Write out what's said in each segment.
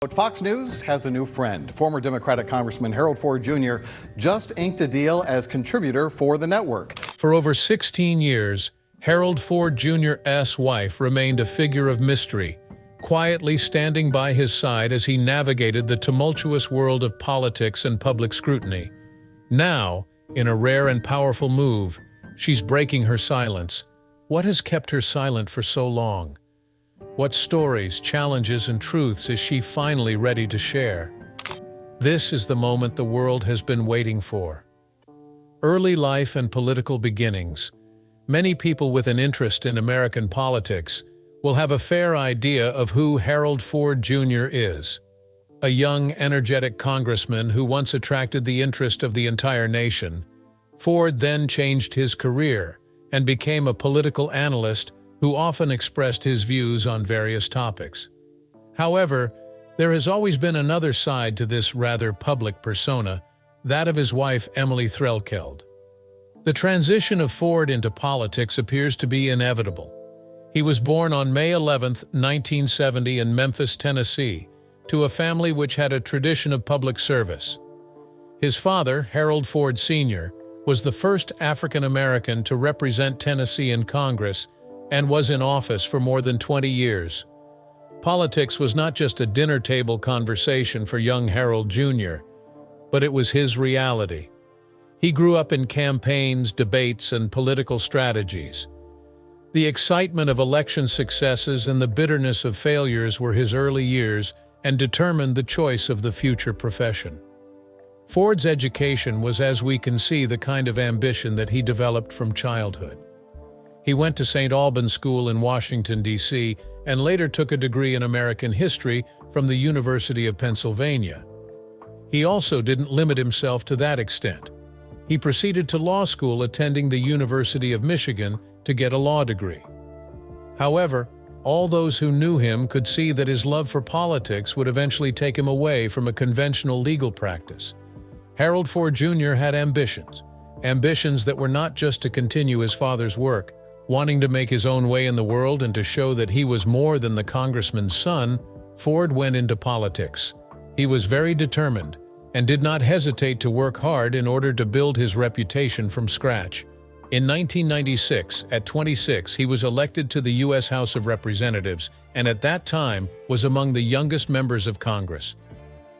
But Fox News has a new friend. Former Democratic Congressman Harold Ford Jr. just inked a deal as contributor for the network. For over 16 years, Harold Ford Jr.'s wife remained a figure of mystery, quietly standing by his side as he navigated the tumultuous world of politics and public scrutiny. Now, in a rare and powerful move, she's breaking her silence. What has kept her silent for so long? What stories, challenges, and truths is she finally ready to share? This is the moment the world has been waiting for. Early life and political beginnings. Many people with an interest in American politics will have a fair idea of who Harold Ford Jr. is. A young, energetic congressman who once attracted the interest of the entire nation, Ford then changed his career and became a political analyst who often expressed his views on various topics. However, there has always been another side to this rather public persona, that of his wife Emily Threlkeld. The transition of Ford into politics appears to be inevitable. He was born on May 11, 1970 in Memphis, Tennessee, to a family which had a tradition of public service. His father, Harold Ford Sr., was the first African American to represent Tennessee in Congress and was in office for more than 20 years. Politics was not just a dinner table conversation for young Harold Jr., but it was his reality. He grew up in campaigns, debates, and political strategies. The excitement of election successes and the bitterness of failures were his early years and determined the choice of the future profession. Ford's education was, as we can see, the kind of ambition that he developed from childhood. He went to St. Albans School in Washington, D.C., and later took a degree in American history from the University of Pennsylvania. He also didn't limit himself to that extent. He proceeded to law school, attending the University of Michigan to get a law degree. However, all those who knew him could see that his love for politics would eventually take him away from a conventional legal practice. Harold Ford Jr. had ambitions that were not just to continue his father's work. Wanting to make his own way in the world and to show that he was more than the congressman's son, Ford went into politics. He was very determined and did not hesitate to work hard in order to build his reputation from scratch. In 1996, at 26, he was elected to the U.S. House of Representatives and at that time was among the youngest members of Congress.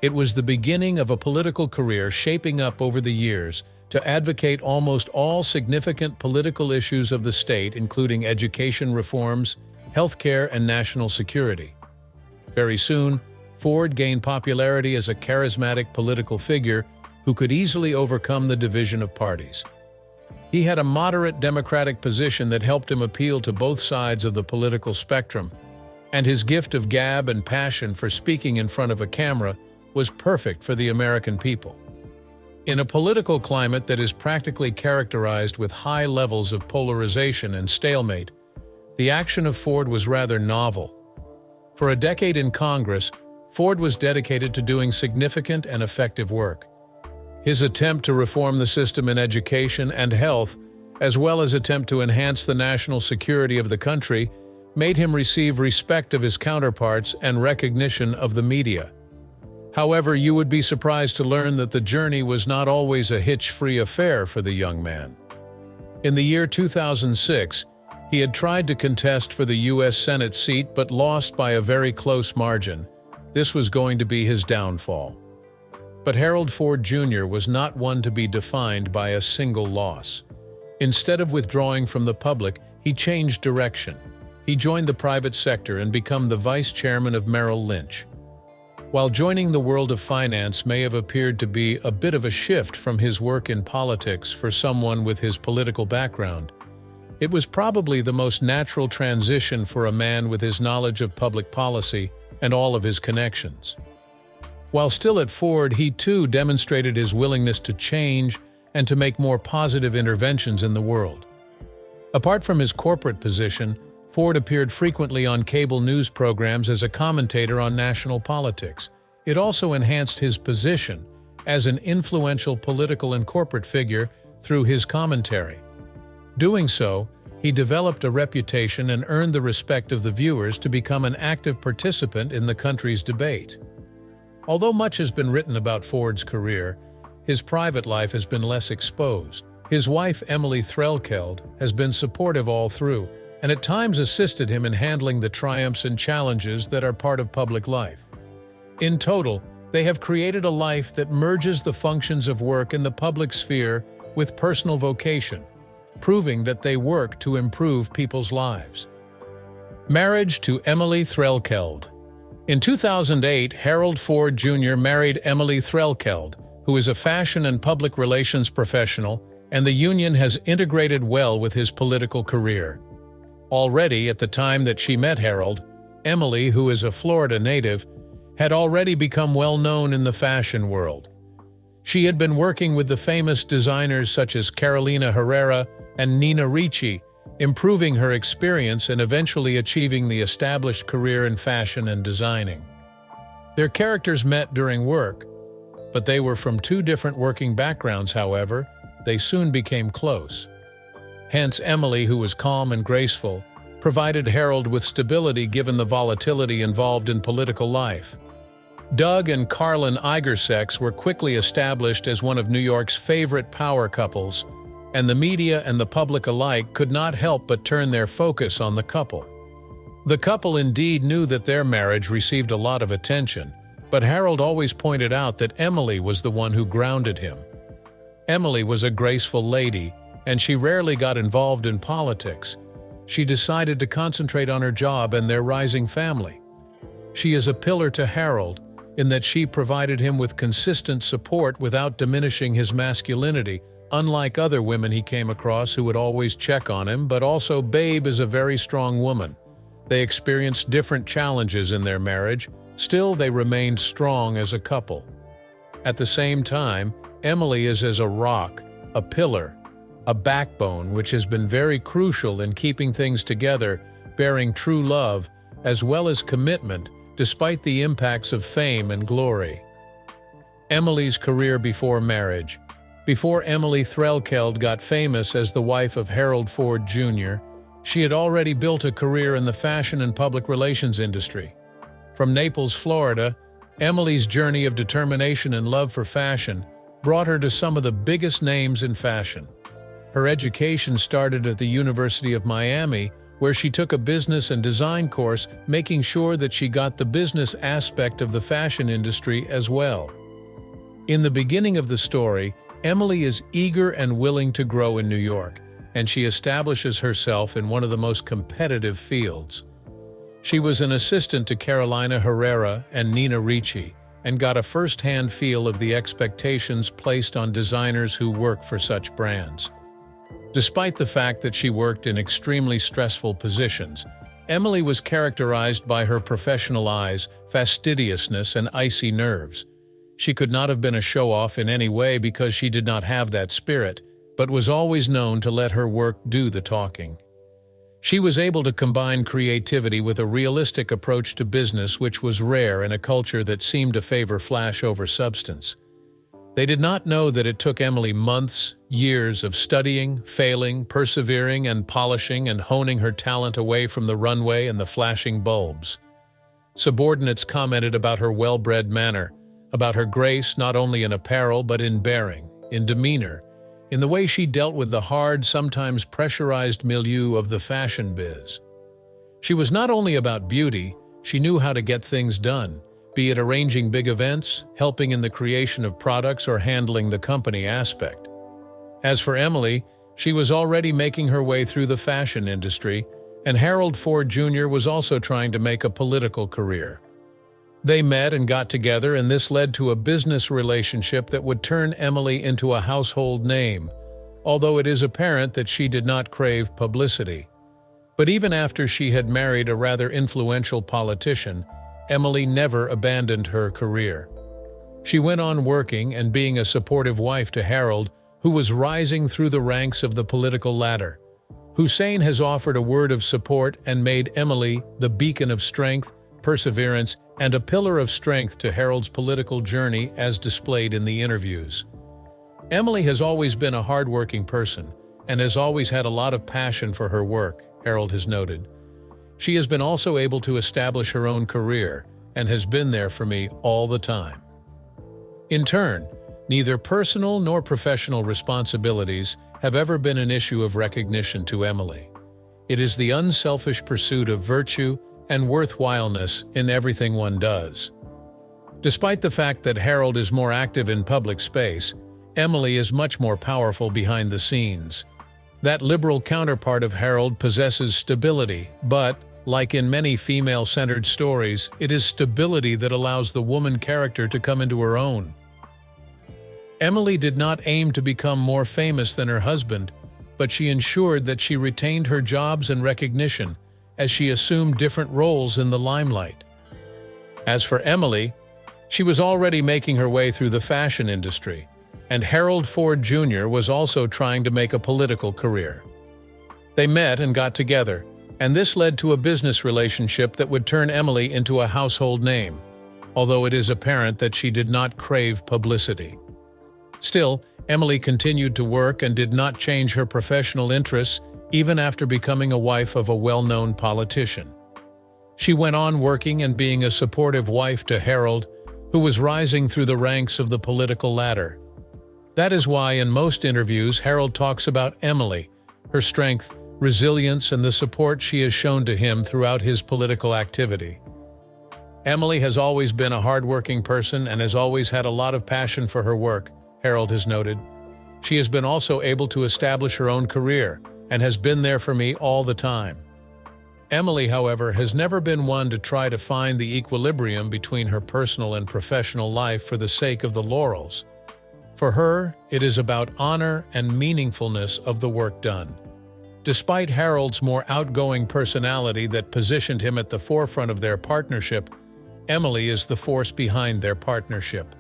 It was the beginning of a political career shaping up over the years to advocate almost all significant political issues of the state, including education reforms, healthcare, and national security. Very soon, Ford gained popularity as a charismatic political figure who could easily overcome the division of parties. He had a moderate Democratic position that helped him appeal to both sides of the political spectrum, and his gift of gab and passion for speaking in front of a camera was perfect for the American people. In a political climate that is practically characterized with high levels of polarization and stalemate, the action of Ford was rather novel. For a decade in Congress, Ford was dedicated to doing significant and effective work. His attempt to reform the system in education and health, as well as attempt to enhance the national security of the country, made him receive respect of his counterparts and recognition of the media. However, you would be surprised to learn that the journey was not always a hitch-free affair for the young man. In the year 2006, he had tried to contest for the U.S. Senate seat but lost by a very close margin. This was going to be his downfall. But Harold Ford Jr. was not one to be defined by a single loss. Instead of withdrawing from the public, he changed direction. He joined the private sector and became the vice chairman of Merrill Lynch. While joining the world of finance may have appeared to be a bit of a shift from his work in politics for someone with his political background, it was probably the most natural transition for a man with his knowledge of public policy and all of his connections. While still at Ford, he too demonstrated his willingness to change and to make more positive interventions in the world. Apart from his corporate position, Ford appeared frequently on cable news programs as a commentator on national politics. It also enhanced his position as an influential political and corporate figure through his commentary. Doing so, he developed a reputation and earned the respect of the viewers to become an active participant in the country's debate. Although much has been written about Ford's career, his private life has been less exposed. His wife, Emily Threlkeld, has been supportive all through, and at times assisted him in handling the triumphs and challenges that are part of public life. In total, they have created a life that merges the functions of work in the public sphere with personal vocation, proving that they work to improve people's lives. Marriage to Emily Threlkeld. In 2008, Harold Ford Jr. married Emily Threlkeld, who is a fashion and public relations professional, and the union has integrated well with his political career. Already, at the time that she met Harold, Emily, who is a Florida native, had already become well known in the fashion world. She had been working with the famous designers such as Carolina Herrera and Nina Ricci, improving her experience and eventually achieving the established career in fashion and designing. Their characters met during work, but they were from two different working backgrounds. However, they soon became close. Hence, Emily, who was calm and graceful, provided Harold with stability given the volatility involved in political life. Doug and Carlin Igersex were quickly established as one of New York's favorite power couples, and the media and the public alike could not help but turn their focus on the couple. The couple indeed knew that their marriage received a lot of attention, but Harold always pointed out that Emily was the one who grounded him. Emily was a graceful lady, and she rarely got involved in politics. She decided to concentrate on her job and their rising family. She is a pillar to Harold, in that she provided him with consistent support without diminishing his masculinity, unlike other women he came across who would always check on him. But also, Babe is a very strong woman. They experienced different challenges in their marriage, still they remained strong as a couple. At the same time, Emily is as a rock, a pillar, a backbone which has been very crucial in keeping things together, bearing true love, as well as commitment, despite the impacts of fame and glory. Emily's career before marriage. Before Emily Threlkeld got famous as the wife of Harold Ford Jr., she had already built a career in the fashion and public relations industry. From Naples, Florida, Emily's journey of determination and love for fashion brought her to some of the biggest names in fashion. Her education started at the University of Miami, where she took a business and design course, making sure that she got the business aspect of the fashion industry as well. In the beginning of the story, Emily is eager and willing to grow in New York, and she establishes herself in one of the most competitive fields. She was an assistant to Carolina Herrera and Nina Ricci, and got a first-hand feel of the expectations placed on designers who work for such brands. Despite the fact that she worked in extremely stressful positions, Emily was characterized by her professional eyes, fastidiousness, and icy nerves. She could not have been a show-off in any way because she did not have that spirit, but was always known to let her work do the talking. She was able to combine creativity with a realistic approach to business, which was rare in a culture that seemed to favor flash over substance. They did not know that it took Emily months, years of studying, failing, persevering, and polishing and honing her talent away from the runway and the flashing bulbs. Subordinates commented about her well-bred manner, about her grace not only in apparel but in bearing, in demeanor, in the way she dealt with the hard, sometimes pressurized milieu of the fashion biz. She was not only about beauty, she knew how to get things done, be it arranging big events, helping in the creation of products, or handling the company aspect. As for Emily, she was already making her way through the fashion industry, and Harold Ford Jr. was also trying to make a political career. They met and got together, and this led to a business relationship that would turn Emily into a household name, although it is apparent that she did not crave publicity. But even after she had married a rather influential politician, Emily never abandoned her career. She went on working and being a supportive wife to Harold, who was rising through the ranks of the political ladder. Hussein has offered a word of support and made Emily the beacon of strength, perseverance, and a pillar of strength to Harold's political journey as displayed in the interviews. Emily has always been a hardworking person and has always had a lot of passion for her work, Harold has noted. She has been also able to establish her own career, and has been there for me all the time. In turn, neither personal nor professional responsibilities have ever been an issue of recognition to Emily. It is the unselfish pursuit of virtue and worthwhileness in everything one does. Despite the fact that Harold is more active in public space, Emily is much more powerful behind the scenes. That liberal counterpart of Harold possesses stability, but, like in many female-centered stories, it is stability that allows the woman character to come into her own. Emily did not aim to become more famous than her husband, but she ensured that she retained her jobs and recognition as she assumed different roles in the limelight. As for Emily, she was already making her way through the fashion industry, and Harold Ford Jr. was also trying to make a political career. They met and got together, and this led to a business relationship that would turn Emily into a household name, although it is apparent that she did not crave publicity. Still, Emily continued to work and did not change her professional interests even after becoming a wife of a well-known politician. She went on working and being a supportive wife to Harold, who was rising through the ranks of the political ladder. That is why in most interviews Harold talks about Emily, her strength, resilience, and the support she has shown to him throughout his political activity. Emily has always been a hard-working person and has always had a lot of passion for her work, Harold has noted. She has been also able to establish her own career and has been there for me all the time. Emily, however, has never been one to try to find the equilibrium between her personal and professional life for the sake of the laurels. For her, it is about honor and meaningfulness of the work done. Despite Harold's more outgoing personality that positioned him at the forefront of their partnership, Emily is the force behind their partnership.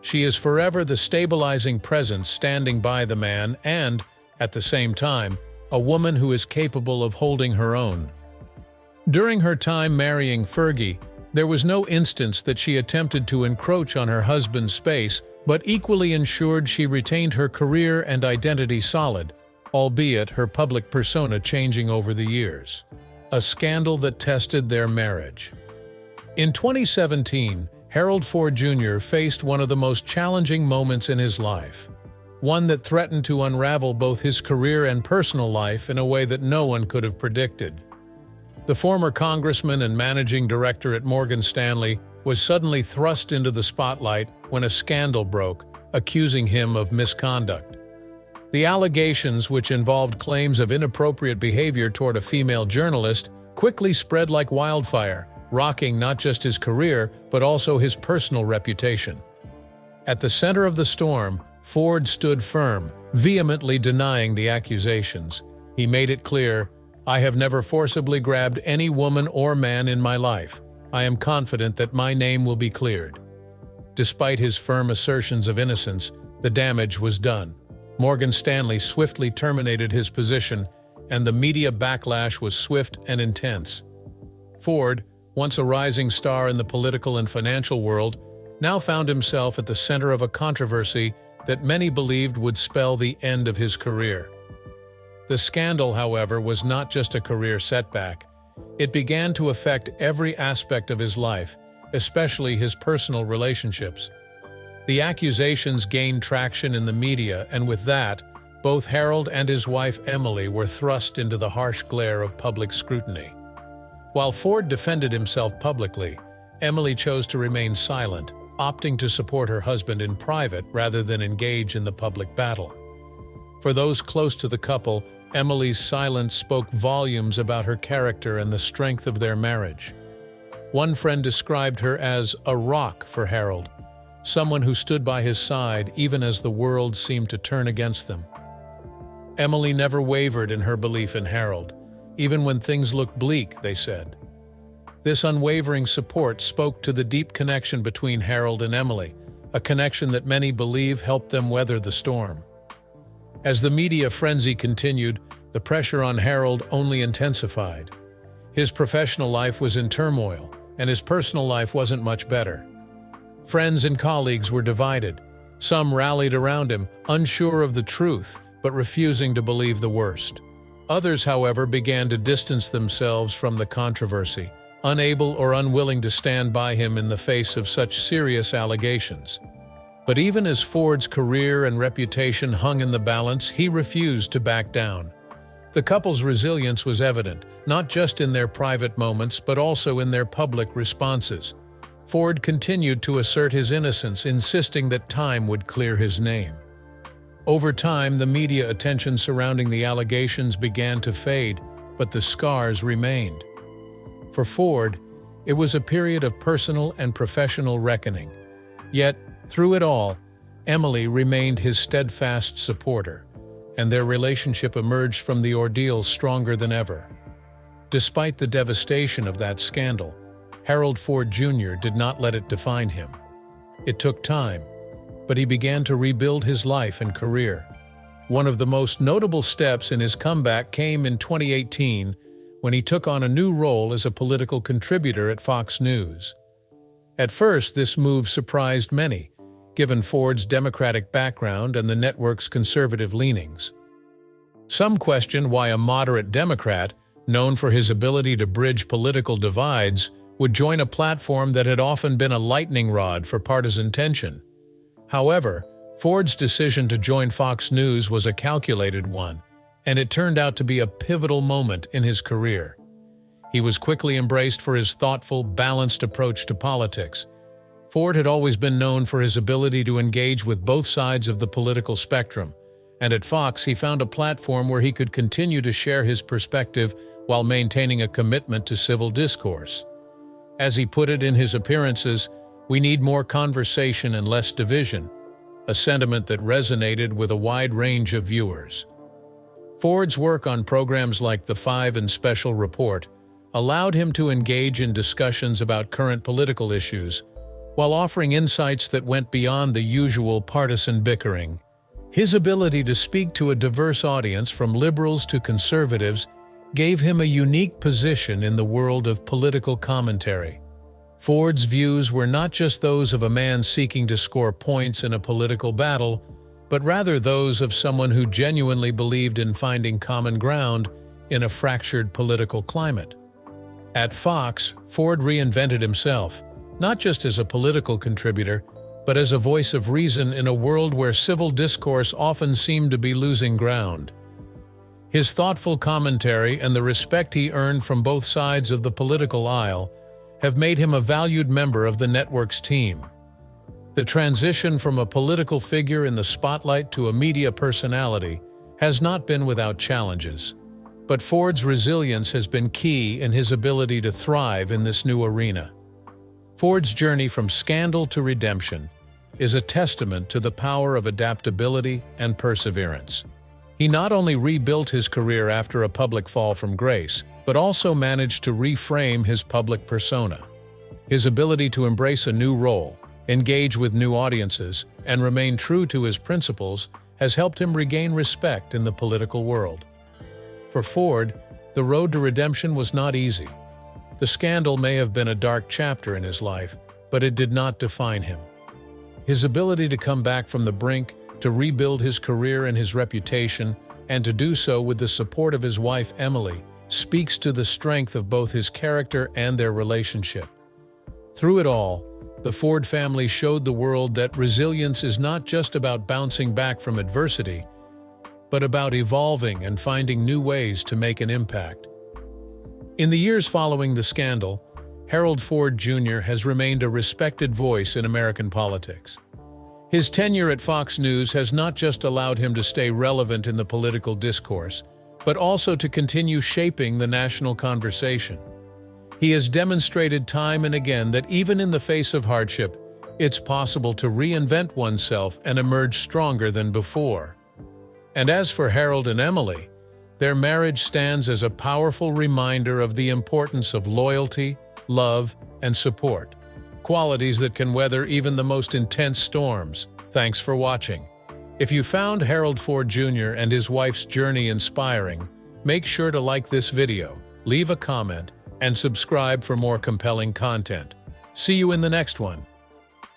She is forever the stabilizing presence standing by the man and, at the same time, a woman who is capable of holding her own. During her time marrying Fergie, there was no instance that she attempted to encroach on her husband's space, but equally ensured she retained her career and identity solid, albeit her public persona changing over the years. A scandal that tested their marriage. In 2017, Harold Ford Jr. faced one of the most challenging moments in his life, one that threatened to unravel both his career and personal life in a way that no one could have predicted. The former congressman and managing director at Morgan Stanley was suddenly thrust into the spotlight when a scandal broke, accusing him of misconduct. The allegations, which involved claims of inappropriate behavior toward a female journalist, quickly spread like wildfire, rocking not just his career, but also his personal reputation. At the center of the storm, Ford stood firm, vehemently denying the accusations. He made it clear, "I have never forcibly grabbed any woman or man in my life. I am confident that my name will be cleared." Despite his firm assertions of innocence, the damage was done. Morgan Stanley swiftly terminated his position, and the media backlash was swift and intense. Ford, once a rising star in the political and financial world, now found himself at the center of a controversy that many believed would spell the end of his career. The scandal, however, was not just a career setback. It began to affect every aspect of his life, especially his personal relationships. The accusations gained traction in the media, and with that, both Harold and his wife Emily were thrust into the harsh glare of public scrutiny. While Ford defended himself publicly, Emily chose to remain silent, opting to support her husband in private rather than engage in the public battle. For those close to the couple, Emily's silence spoke volumes about her character and the strength of their marriage. One friend described her as a rock for Harold, someone who stood by his side even as the world seemed to turn against them. Emily never wavered in her belief in Harold, even when things looked bleak, they said. This unwavering support spoke to the deep connection between Harold and Emily, a connection that many believe helped them weather the storm. As the media frenzy continued, the pressure on Harold only intensified. His professional life was in turmoil, and his personal life wasn't much better. Friends and colleagues were divided. Some rallied around him, unsure of the truth, but refusing to believe the worst. Others, however, began to distance themselves from the controversy, unable or unwilling to stand by him in the face of such serious allegations. But even as Ford's career and reputation hung in the balance, he refused to back down. The couple's resilience was evident, not just in their private moments, but also in their public responses. Ford continued to assert his innocence, insisting that time would clear his name. Over time, the media attention surrounding the allegations began to fade, but the scars remained. For Ford, it was a period of personal and professional reckoning. Yet, through it all, Emily remained his steadfast supporter, and their relationship emerged from the ordeal stronger than ever. Despite the devastation of that scandal, Harold Ford Jr. did not let it define him. It took time, but he began to rebuild his life and career. One of the most notable steps in his comeback came in 2018 when he took on a new role as a political contributor at Fox News. At first, this move surprised many, given Ford's Democratic background and the network's conservative leanings. Some questioned why a moderate Democrat, known for his ability to bridge political divides, would join a platform that had often been a lightning rod for partisan tension. However, Ford's decision to join Fox News was a calculated one, and it turned out to be a pivotal moment in his career. He was quickly embraced for his thoughtful, balanced approach to politics. Ford had always been known for his ability to engage with both sides of the political spectrum, and at Fox he found a platform where he could continue to share his perspective while maintaining a commitment to civil discourse. As he put it in his appearances, "We need more conversation and less division," a sentiment that resonated with a wide range of viewers. Ford's work on programs like The Five and Special Report allowed him to engage in discussions about current political issues, while offering insights that went beyond the usual partisan bickering. His ability to speak to a diverse audience, from liberals to conservatives, gave him a unique position in the world of political commentary. Ford's views were not just those of a man seeking to score points in a political battle, but rather those of someone who genuinely believed in finding common ground in a fractured political climate. At Fox, Ford reinvented himself, not just as a political contributor, but as a voice of reason in a world where civil discourse often seemed to be losing ground. His thoughtful commentary and the respect he earned from both sides of the political aisle have made him a valued member of the network's team. The transition from a political figure in the spotlight to a media personality has not been without challenges, but Ford's resilience has been key in his ability to thrive in this new arena. Ford's journey from scandal to redemption is a testament to the power of adaptability and perseverance. He not only rebuilt his career after a public fall from grace, but also managed to reframe his public persona. His ability to embrace a new role, engage with new audiences, and remain true to his principles has helped him regain respect in the political world. For Ford, the road to redemption was not easy. The scandal may have been a dark chapter in his life, but it did not define him. His ability to come back from the brink, to rebuild his career and his reputation, and to do so with the support of his wife Emily, speaks to the strength of both his character and their relationship. Through it all, the Ford family showed the world that resilience is not just about bouncing back from adversity, but about evolving and finding new ways to make an impact. In the years following the scandal, Harold Ford Jr. has remained a respected voice in American politics. His tenure at Fox News has not just allowed him to stay relevant in the political discourse, but also to continue shaping the national conversation. He has demonstrated time and again that even in the face of hardship, it's possible to reinvent oneself and emerge stronger than before. And as for Harold and Emily, their marriage stands as a powerful reminder of the importance of loyalty, love, and support, qualities that can weather even the most intense storms. Thanks for watching. If you found Harold Ford Jr. and his wife's journey inspiring, make sure to like this video, leave a comment, and subscribe for more compelling content. See you in the next one.